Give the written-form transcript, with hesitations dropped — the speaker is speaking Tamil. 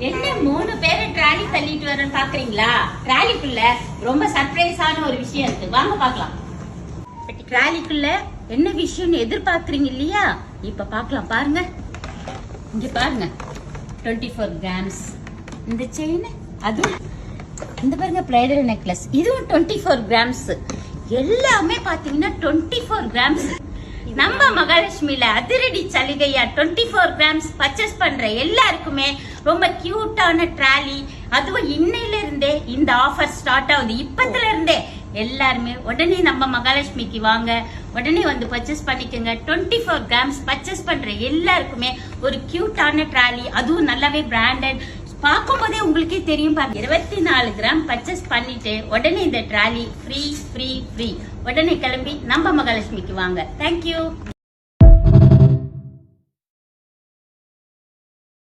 என்ன 3 பேரை ட்ராலி தள்ளிட்டு வரேன்னு பாக்குறீங்களா? ட்ராலிக்குள்ள ரொம்ப சர்ப்ரைஸான ஒரு விஷயம் இருக்கு, வாங்க பாக்கலாம். ட்ராலிக்குள்ள என்ன விஷயம்னு எதிர்பார்க்கறீங்க இல்லையா? இப்ப பாக்கலாம், பாருங்க. இங்க பாருங்க, 24 கிராம்ஸ் இந்த செயின், அதுவும் இந்த பாருங்க பிரைடல் நெக்லஸ், இதுவும் 24 கிராம்ஸ். எல்லாமே பாத்தீங்கன்னா 24 கிராம்ஸ். நம்ம மகாலட்சுமியில அதிரடி சலுகையா 24 கிராம்ஸ் பர்ச்சேஸ் பண்ற எல்லாருக்குமே ரொம்ப கியூட்டான ட்ராலி. அதுவும் இன்னையில இருந்தே இந்த ஆஃபர் ஸ்டார்ட் ஆகுது. இப்பத்துல இருந்தே எல்லாருமே உடனே நம்ம மகாலட்சுமிக்கு வாங்க, உடனே வந்து பர்ச்சேஸ் பண்ணிக்கோங்க. 24 கிராம்ஸ் பர்ச்சேஸ் பண்ற எல்லாருக்குமே ஒரு கியூட்டான ட்ராலி, அதுவும் நல்லாவே பிராண்டட். பார்க்கும் போதே உங்களுக்கே தெரியும் பாருங்க. 24 கிராம் பர்ச்சேஸ் பண்ணிட்டு உடனே இந்த ட்ராலி ஃப்ரீ. உடனே கிளம்பி நம்ம மகாலட்சுமிக்கு வாங்க. தேங்க்யூ.